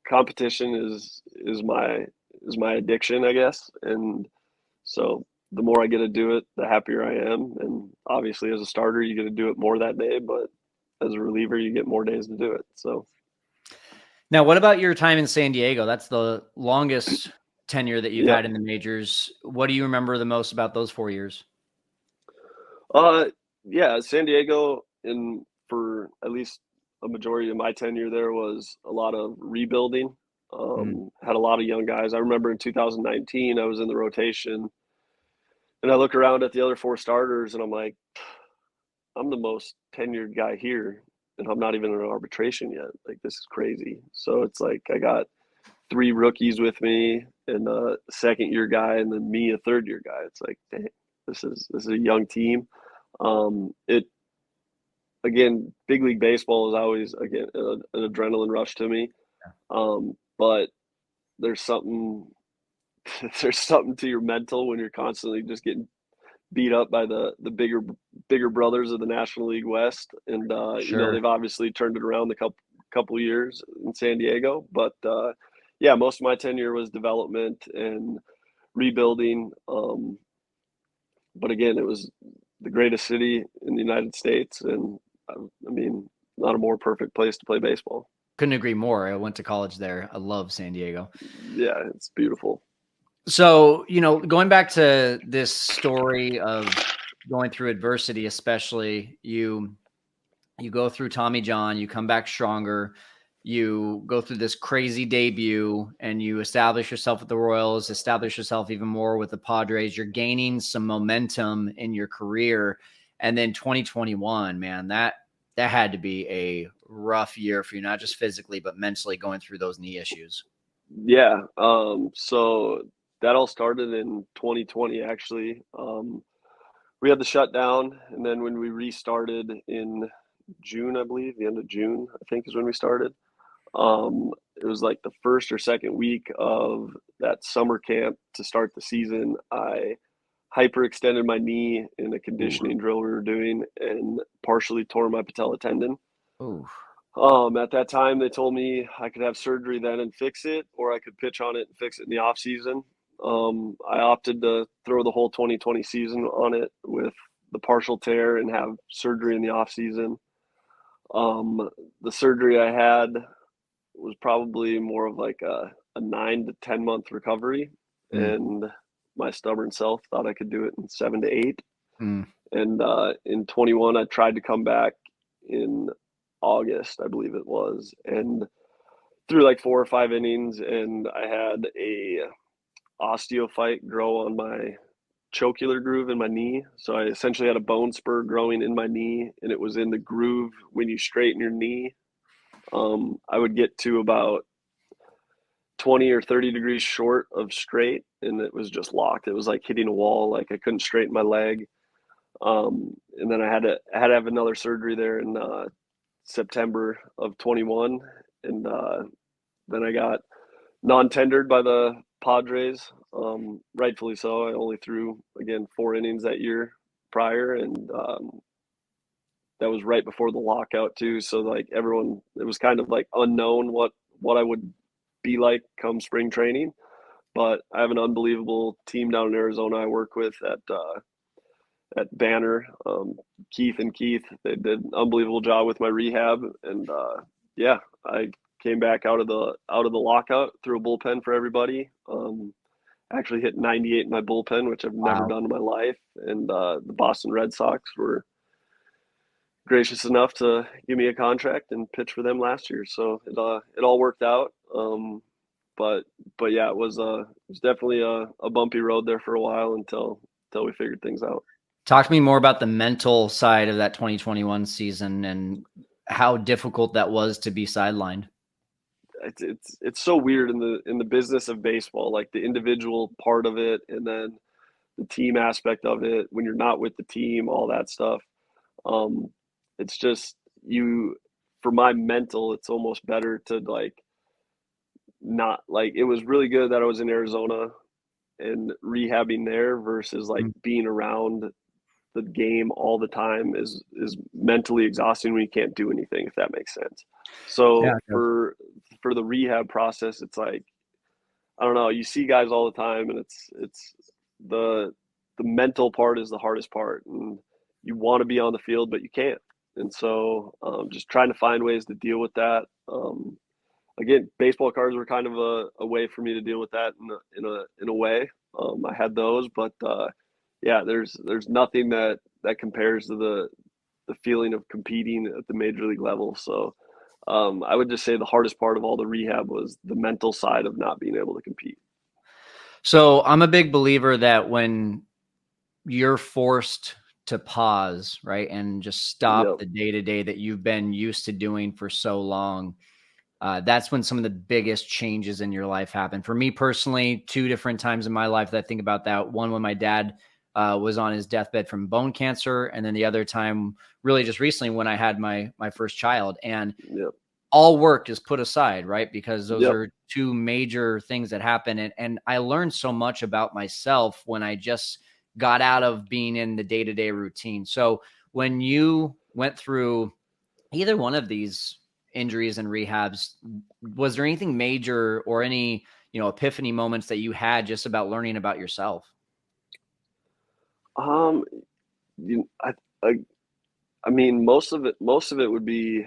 competition is my addiction, I guess. And so the more I get to do it, the happier I am. And obviously as a starter, you get to do it more that day, but as a reliever, you get more days to do it. So now, what about your time in San Diego? That's the longest tenure that you've had in the majors. What do you remember the most about those 4 years? Yeah, San Diego, and for at least a majority of my tenure there, was a lot of rebuilding. Had a lot of young guys. I remember in 2019, I was in the rotation, and I look around at the other 4 starters, and I'm like, I'm the most tenured guy here, and I'm not even in arbitration yet. Like, this is crazy. So it's like I got 3 rookies with me, and a second-year guy, and then me, a third-year guy. It's like, dang, this is a young team. Big league baseball is always an adrenaline rush to me. But there's something to your mental when you're constantly just getting beat up by the bigger brothers of the National League West. And they've obviously turned it around the couple years in San Diego. But most of my tenure was development and rebuilding. But again, it was the greatest city in the United States, and I mean, not a more perfect place to play baseball. Couldn't agree more. I went to college there. I love San Diego. Yeah, it's beautiful. So, going back to this story of going through adversity, especially you go through Tommy John, you come back stronger, you go through this crazy debut, and you establish yourself with the Royals, establish yourself even more with the Padres. You're gaining some momentum in your career. And then 2021, man, that had to be a rough year for you, not just physically, but mentally, going through those knee issues. Yeah. So that all started in 2020, actually. We had the shutdown, and then when we restarted in June, I believe, the end of June, I think is when we started. It was like the first or second week of that summer camp to start the season. I hyperextended my knee in a conditioning drill we were doing and partially tore my patella tendon. Ooh. At that time, they told me I could have surgery then and fix it, or I could pitch on it and fix it in the off season. I opted to throw the whole 2020 season on it with the partial tear and have surgery in the off season. The surgery I had was probably more of like a 9 to 10 month recovery, and my stubborn self thought I could do it in 7 to 8. And in 21, I tried to come back in August, I believe it was, and threw like 4 or 5 innings, and I had a osteophyte grow on my trochlear groove in my knee. So I essentially had a bone spur growing in my knee, and it was in the groove when you straighten your knee. I would get to about 20 or 30 degrees short of straight, and it was just locked. It was like hitting a wall. Like I couldn't straighten my leg. And then I had to have another surgery there in September of 21, and then I got non-tendered by the Padres, rightfully so. I only threw again 4 innings that year prior, and that was right before the lockout too. So like everyone, it was kind of like unknown what I would be like come spring training. But I have an unbelievable team down in Arizona I work with at Banner, Keith and Keith. They did an unbelievable job with my rehab, and yeah, I came back out of the lockout, threw a bullpen for everybody. Actually hit 98 in my bullpen, which I've never done in my life. And the Boston Red Sox were gracious enough to give me a contract and pitch for them last year. So it all worked out. But yeah, it was definitely a bumpy road there for a while until we figured things out. Talk to me more about the mental side of that 2021 season and how difficult that was to be sidelined. It's so weird in the business of baseball, like the individual part of it, and then the team aspect of it. When you're not with the team, all that stuff. It's just for my mental, it's almost better to like not like. It was really good that I was in Arizona and rehabbing there versus like being around the game all the time is mentally exhausting when you can't do anything, if that makes sense. So Yeah, for the rehab process, it's like, I don't know, you see guys all the time, and it's the mental part is the hardest part, and you want to be on the field but you can't. And so just trying to find ways to deal with that. Again, baseball cards were kind of a way for me to deal with that in a way. I had those, but yeah, there's nothing that compares to the feeling of competing at the major league level. So I would just say the hardest part of all the rehab was the mental side of not being able to compete. So I'm a big believer that when you're forced to pause, right, and just stop the day-to-day that you've been used to doing for so long, that's when some of the biggest changes in your life happen. For me personally, 2 different times in my life that I think about that. One, when my dad was on his deathbed from bone cancer, and then the other time really just recently when I had my first child. And all work is put aside, right? Because those are 2 major things that happen. And I learned so much about myself when I just got out of being in the day-to-day routine. So when you went through either one of these injuries and rehabs, was there anything major or any, epiphany moments that you had just about learning about yourself? I mean, most of it would be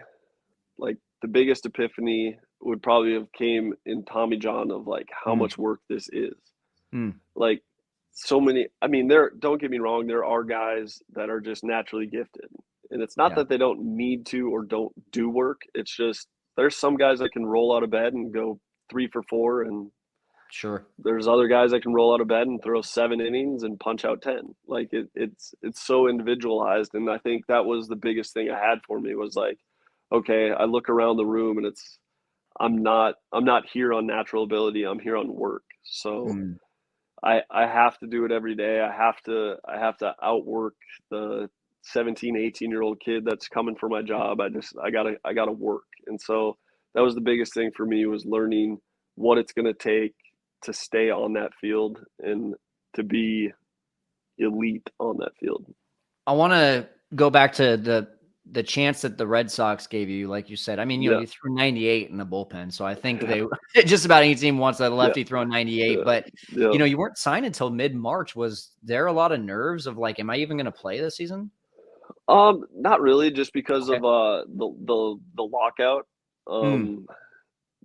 like the biggest epiphany would probably have came in Tommy John of like how much work this is. Like so many, I mean, don't get me wrong, there are guys that are just naturally gifted, and it's not that they don't need to or don't do work. It's just there's some guys that can roll out of bed and go 3 for 4, and sure, there's other guys that can roll out of bed and throw 7 innings and punch out 10. Like it's so individualized, and I think that was the biggest thing I had for me was like, okay, I look around the room and I'm not here on natural ability. I'm here on work. So I have to do it every day. I have to outwork the 17, 18-year-old kid that's coming for my job. I gotta work. And so that was the biggest thing for me was learning what it's going to take to stay on that field and to be elite on that field. I want to go back to the chance that the Red Sox gave you, like you said, I mean, you threw 98 in the bullpen. So I think just about any team wants a lefty throwing 98, but you weren't signed until mid-March. Was there a lot of nerves of like, am I even going to play this season? Not really, just because of the lockout.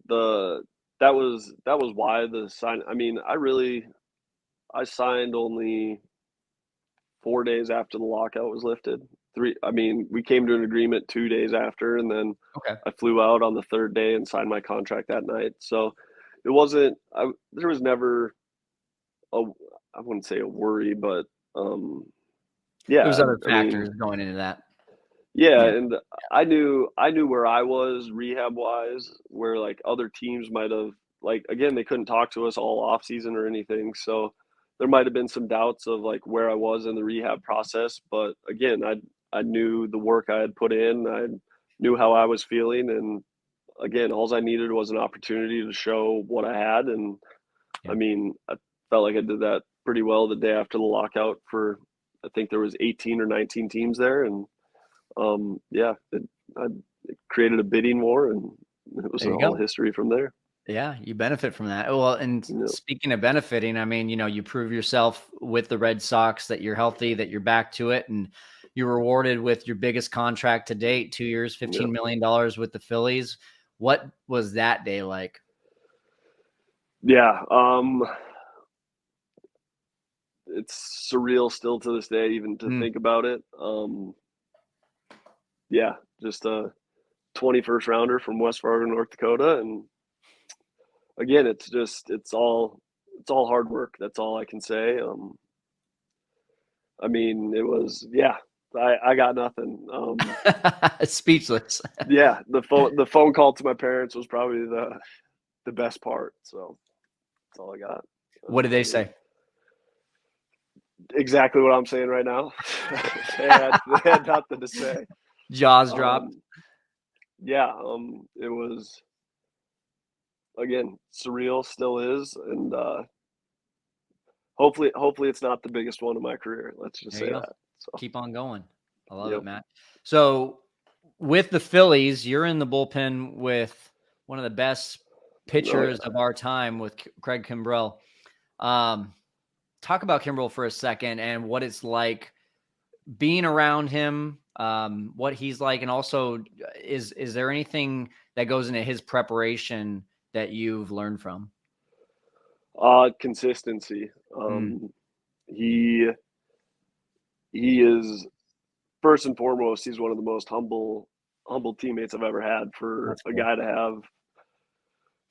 That was why the sign. I mean, I signed only 4 days after the lockout was lifted. We came to an agreement 2 days after, and then I flew out on the third day and signed my contract that night. So it wasn't. There was never I wouldn't say a worry, but there's other factors going into that. Yeah, and I knew where I was rehab wise, where like other teams might have, like, again, they couldn't talk to us all off season or anything, so there might have been some doubts of like where I was in the rehab process. But again, I knew the work I had put in, I knew how I was feeling, and again, all I needed was an opportunity to show what I had, and I mean, I felt like I did that pretty well the day after the lockout. For I think there was 18 or 19 teams there, and it created a bidding war, and it was all history from there. Yeah, you benefit from that. Well, and speaking of benefiting, I mean, you prove yourself with the Red Sox that you're healthy, that you're back to it, and you're rewarded with your biggest contract to date, 2 years, $15 million with the Phillies. What was that day like? Yeah, it's surreal still to this day, even to think about it. Just a 21st rounder from West Fargo, North Dakota, and again, it's all hard work. That's all I can say. I mean, it was I got nothing. Speechless. The phone call to my parents was probably the best part. So that's all I got. What did they say? Exactly what I'm saying right now. they had nothing to say. Jaws dropped. It was, again, surreal, still is, and hopefully it's not the biggest one of my career. Let's just say that. So keep on going. I love it, Matt. So with the Phillies, you're in the bullpen with one of the best pitchers of our time, with Craig Kimbrell. Talk about Kimbrell for a second and what it's like being around him, what he's like, and also is there anything that goes into his preparation that you've learned from? Consistency. He is, first and foremost, he's one of the most humble teammates I've ever had. For a guy to have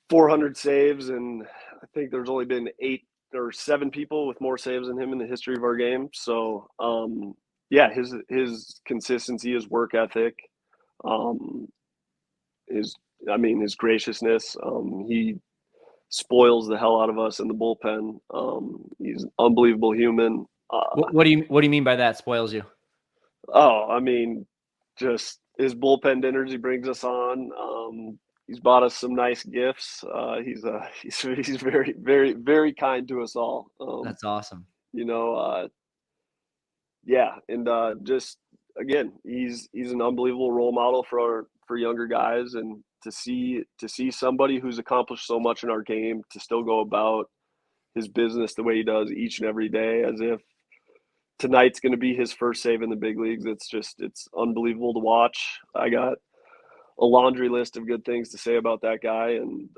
400 saves, and I think there's only been 8 or 7 people with more saves than him in the history of our game. So his consistency, his work ethic, his graciousness. He spoils the hell out of us in the bullpen. He's an unbelievable human. What do you mean by that? Spoils you? Oh, I mean, just his bullpen dinners he brings us on. He's bought us some nice gifts. He's very, very, very kind to us all. That's awesome. Just again, he's an unbelievable role model for younger guys, and to see somebody who's accomplished so much in our game to still go about his business the way he does each and every day, as if tonight's going to be his first save in the big leagues. It's unbelievable to watch. I got a laundry list of good things to say about that guy, and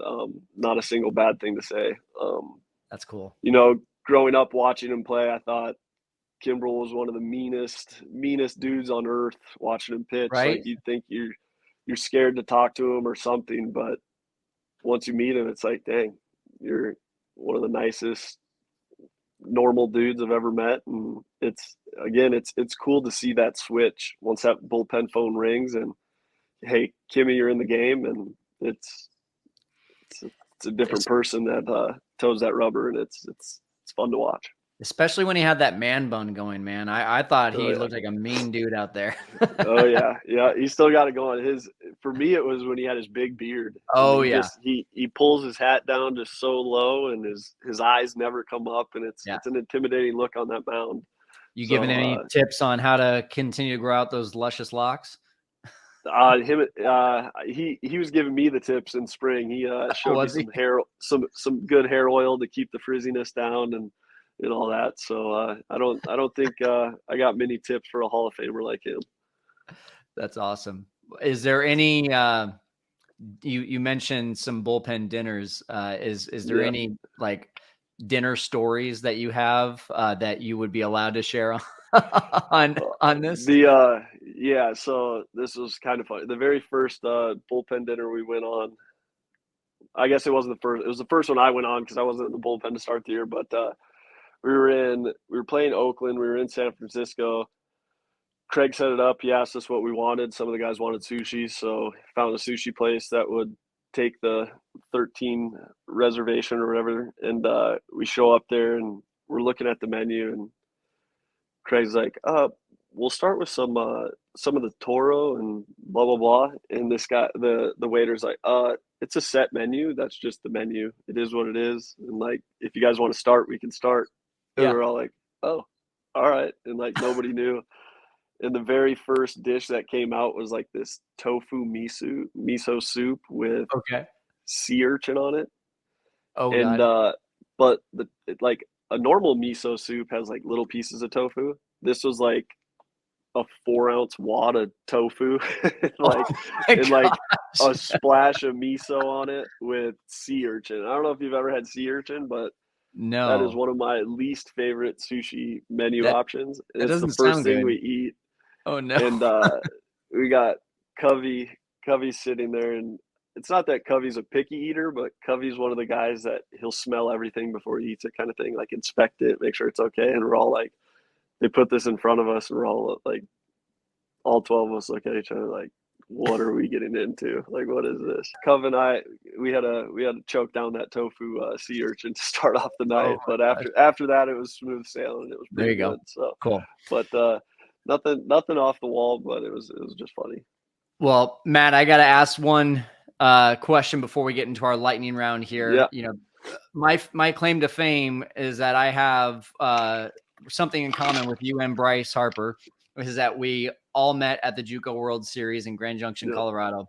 not a single bad thing to say. That's cool. Growing up watching him play, I thought Kimbrell was one of the meanest dudes on earth. Watching him pitch, right? Like, you'd think you're scared to talk to him or something, but once you meet him, it's like, dang, you're one of the nicest, normal dudes I've ever met. And it's cool to see that switch once that bullpen phone rings and, hey, Kimmy, you're in the game, and it's a different person that toes that rubber, and it's fun to watch. Especially when he had that man bun going, man. I thought he looked like a mean dude out there. Oh yeah, he still got it going. For me, it was when he had his big beard. Oh yeah, he pulls his hat down just so low, and his eyes never come up, and it's an intimidating look on that mound. You giving any tips on how to continue to grow out those luscious locks? He was giving me the tips in spring. He showed me Was he? some some good hair oil to keep the frizziness down and all that. So I don't think I got many tips for a Hall of Famer like him. That's awesome. Is there any you mentioned some bullpen dinners. Is there any like dinner stories that you have that you would be allowed to share on this? Yeah, so this was kind of funny. The very first bullpen dinner we went on, I guess it wasn't the first. It was the first one I went on because I wasn't in the bullpen to start the year. But we were playing Oakland. We were in San Francisco. Craig set it up. He asked us what we wanted. Some of the guys wanted sushi, so found a sushi place that would take the 13 reservation or whatever. And we show up there and we're looking at the menu, and Craig's like, we'll start with some of the Toro and blah blah blah." And this guy, the waiter's like, it's a set menu. That's just the menu. It is what it is. And like, if you guys want to start, we can start." And Yeah. we're all like, "Oh, all right." And like, nobody knew. And the very first dish that came out was like this tofu miso soup with Okay. sea urchin on it. Oh And God. but like a normal miso soup has like little pieces of tofu. This was like a 4-ounce wad of tofu, like Oh my and like a gosh. splash of miso on it with sea urchin. I don't know if you've ever had sea urchin, but that is No, one of my least favorite sushi menu that options. And that it's the doesn't first sound thing we good. eat. Oh no. And we got Covey sitting there, and it's not that Covey's a picky eater, but Covey's one of the guys that he'll smell everything before he eats it, kind of thing, like inspect it, make sure it's okay. And we're all like, they put this in front of us, and we're all like, all 12 of us look at each other like, what are we getting into? Like, what is this? Cov and I, we had to choke down that tofu sea urchin to start off the Oh night. But my gosh. after that, it was smooth sailing. It was There pretty you go. good. So, Cool. but nothing off the wall, but it was just funny. Well, Matt, I got to ask one question before we get into our lightning round here. Yeah. You know, my claim to fame is that I have something in common with you and Bryce Harper, which is that we all met at the JUCO World Series in Grand Junction, Yeah. Colorado.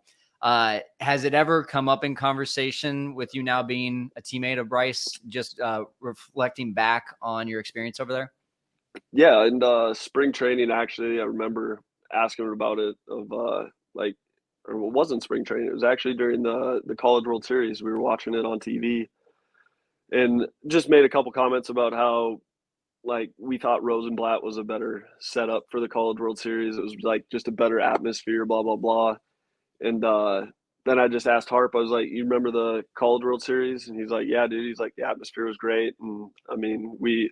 Has it ever come up in conversation with you now being a teammate of Bryce, just reflecting back on your experience over there? Yeah, and spring training, actually, I remember asking her about it of like, or it wasn't spring training. It was actually during the College World Series. We were watching it on TV, and just made a couple comments about how like we thought Rosenblatt was a better setup for the College World Series. It was like just a better atmosphere, blah blah blah. And then I just asked Harp. I was like, "You remember the College World Series?" And he's like, "Yeah, dude." He's like, "The atmosphere was great." And I mean, we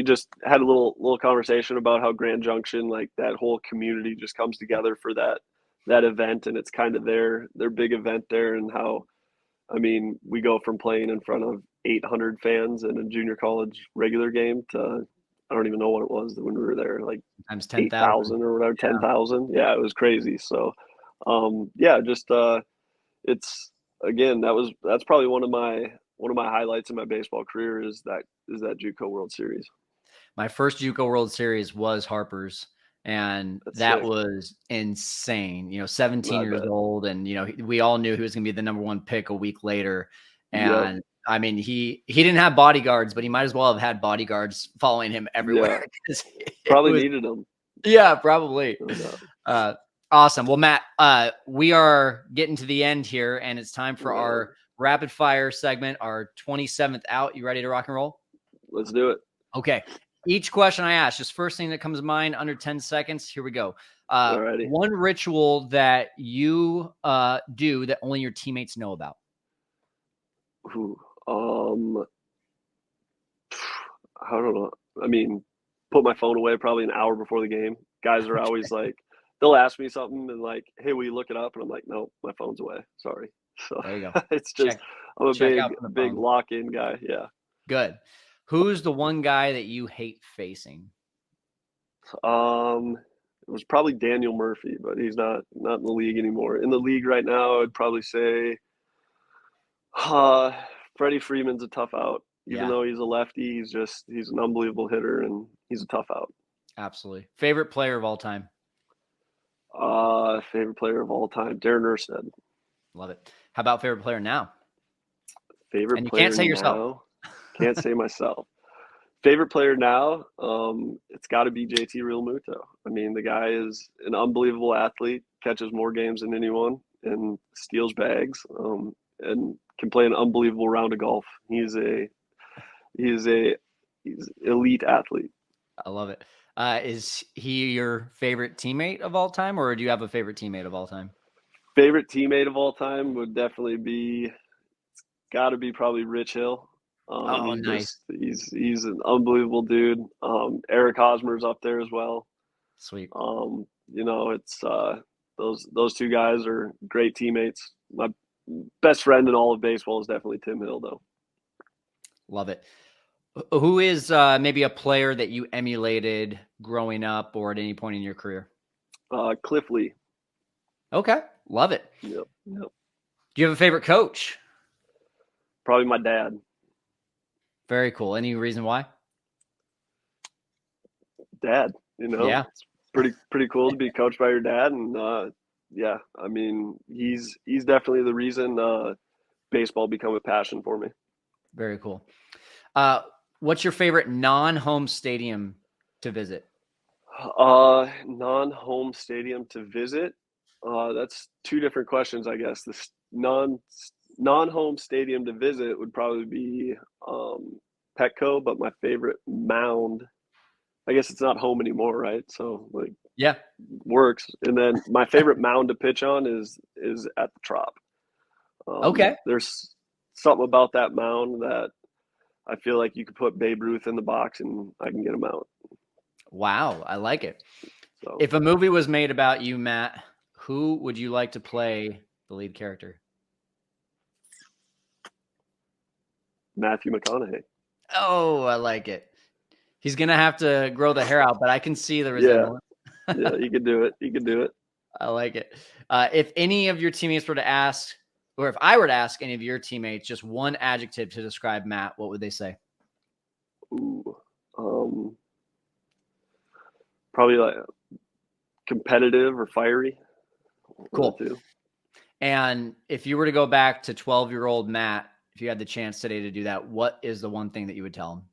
just had a little conversation about how Grand Junction, like that whole community, just comes together for that event, and it's kind of their big event there, and how, I mean, we go from playing in front of 800 fans in a junior college regular game to, I don't even know what it was when we were there, like Times 10,000. 8,000 or whatever, Yeah. 10,000. Yeah, it was crazy. So, yeah, just it's, again, that's probably one of my highlights in my baseball career is that JUCO World Series. My first JUCO World Series was Harper's, and That's that sick. was insane. 17 I years bet. old, and we all knew he was going to be the number one pick a week later. Yep. And I mean, he didn't have bodyguards, but he might as well have had bodyguards following him everywhere. Yeah. Probably needed them. Yeah, probably. No doubt. Awesome. Well, Matt, we are getting to the end here, and it's time for our rapid fire segment, our 27th out. You ready to rock and roll? Let's do it. Okay. Each question I ask, just first thing that comes to mind, under 10 seconds. Here we go. Alrighty. One ritual that you do that only your teammates know about. Ooh, I don't know. I mean, put my phone away probably an hour before the game. Guys are always like, they'll ask me something and like, "Hey, will you look it up?" And I'm like, "No, my phone's away. Sorry." So There you go. it's just, I'm a big phone. lock-in guy. Yeah. Good. Who's the one guy that you hate facing? It was probably Daniel Murphy, but he's not in the league anymore. In the league right now, I'd probably say Freddie Freeman's a tough out. Even though he's a lefty, he's an unbelievable hitter, and he's a tough out. Absolutely. Favorite player of all time? Favorite player of all time, Darren Erstad. Love it. How about favorite player now? Favorite And you player can't say yourself. now? Can't say myself. Favorite player now? It's got to be JT Realmuto. I mean, the guy is an unbelievable athlete, catches more games than anyone, and steals bags, and can play an unbelievable round of golf. He's elite athlete. I love it. Is he your favorite teammate of all time, or do you have a favorite teammate of all time? Favorite teammate of all time would definitely be, got to be probably Rich Hill. Nice. He's an unbelievable dude. Eric Hosmer's up there as well. Sweet. It's those two guys are great teammates. My best friend in all of baseball is definitely Tim Hill, though. Love it. Who is maybe a player that you emulated growing up or at any point in your career? Cliff Lee. Okay, love it. Yep. Do you have a favorite coach? Probably my dad. Very cool. Any reason why? Dad, Yeah. It's pretty cool to be coached by your dad, and yeah, I mean, he's definitely the reason baseball become a passion for me. Very cool. What's your favorite non-home stadium to visit? Non-home stadium to visit. That's two different questions, I guess. The non-home stadium to visit would probably be Petco, but my favorite mound, I guess it's not home anymore, right? So Yeah, works. And then my favorite mound to pitch on is at the Trop. Okay. There's something about that mound that I feel like you could put Babe Ruth in the box and I can get him out. Wow, I like it. So If a movie was made about you, Matt, who would you like to play the lead character? Matthew McConaughey. Oh, I like it. He's going to have to grow the hair out, but I can see the resemblance. Yeah, you could do it. You could do it. I like it. If any of your teammates were to ask, or if I were to ask any of your teammates just one adjective to describe Matt, what would they say? Ooh, probably like competitive or fiery. Cool. And if you were to go back to 12-year-old Matt, if you had the chance today to do that, what is the one thing that you would tell him?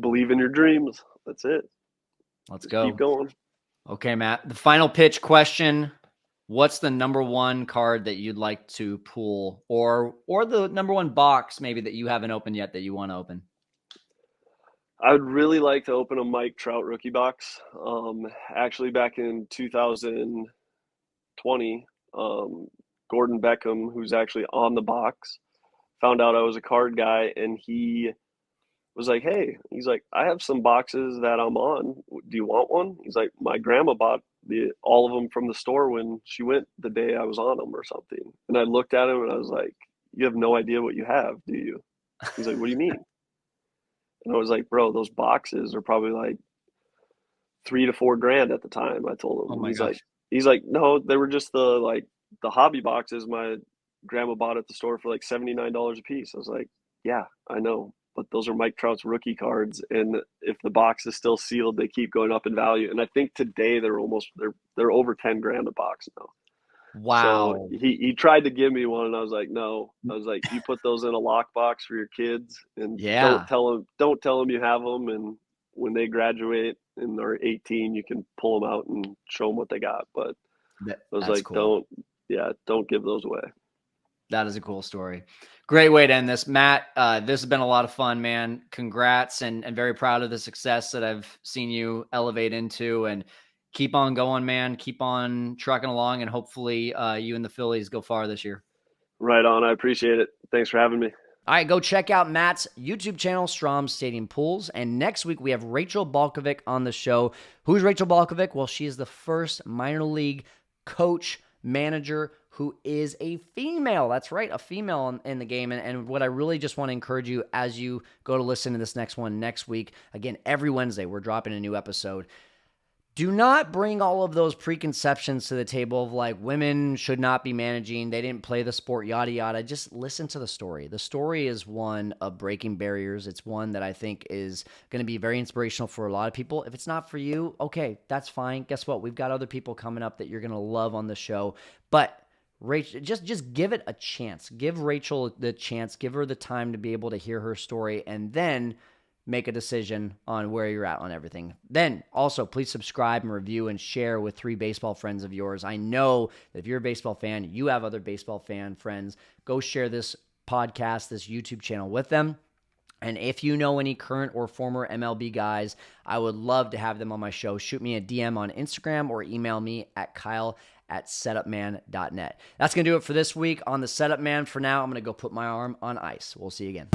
Believe in your dreams. That's it. Let's go. Keep going. Okay, Matt. The final pitch question. What's the number one card that you'd like to pull, or the number one box maybe that you haven't opened yet that you want to open? I would really like to open a Mike Trout rookie box. Actually, back in 2020, Gordon Beckham, who's actually on the box, found out I was a card guy, and he was like, hey, he's like, I have some boxes that I'm on. Do you want one? He's like, my grandma bought all of them from the store when she went the day I was on them or something. And I looked at him and I was like, you have no idea what you have, do you? He's like, what do you mean? And I was like, bro, those boxes are probably like $3,000 to $4,000 at the time. I told him. Oh my He's gosh. like, no, they were just the hobby boxes my grandma bought at the store for like $79 a piece. I was like, yeah, I know, but those are Mike Trout's rookie cards, and if the box is still sealed, they keep going up in value. And I think today they're over $10,000 a box now. Wow. So he tried to give me one, and I was like, no. I was like, you put those in a lockbox for your kids, and Yeah. don't tell them you have them, and when they graduate and they're 18, you can pull them out and show them what they got. But I was like, cool. don't give those away. That is a cool story. Great way to end this. Matt, this has been a lot of fun, man. Congrats, and very proud of the success that I've seen you elevate into, and keep on going, man. Keep on trucking along, and hopefully you and the Phillies go far this year. Right on. I appreciate it. Thanks for having me. All right, go check out Matt's YouTube channel, Strahm Stadium Pools. And next week, we have Rachel Balkovic on the show. Who's Rachel Balkovic? Well, she is the first minor league coach, manager who is a female. That's right, a female in the game. And what I really just want to encourage you as you go to listen to this next one next week, again, every Wednesday, we're dropping a new episode. Do not bring all of those preconceptions to the table of like women should not be managing. They didn't play the sport, yada, yada. Just listen to the story. The story is one of breaking barriers. It's one that I think is going to be very inspirational for a lot of people. If it's not for you, okay, that's fine. Guess what? We've got other people coming up that you're going to love on the show. But Rachel, just give it a chance. Give Rachel the chance. Give her the time to be able to hear her story, and then make a decision on where you're at on everything. Then also, please subscribe and review and share with 3 baseball friends of yours. I know that if you're a baseball fan, you have other baseball fan friends. Go share this podcast, this YouTube channel with them. And if you know any current or former MLB guys, I would love to have them on my show. Shoot me a DM on Instagram or email me at kyle@setupman.net. That's going to do it for this week on the Setup Man. For now, I'm going to go put my arm on ice. We'll see you again.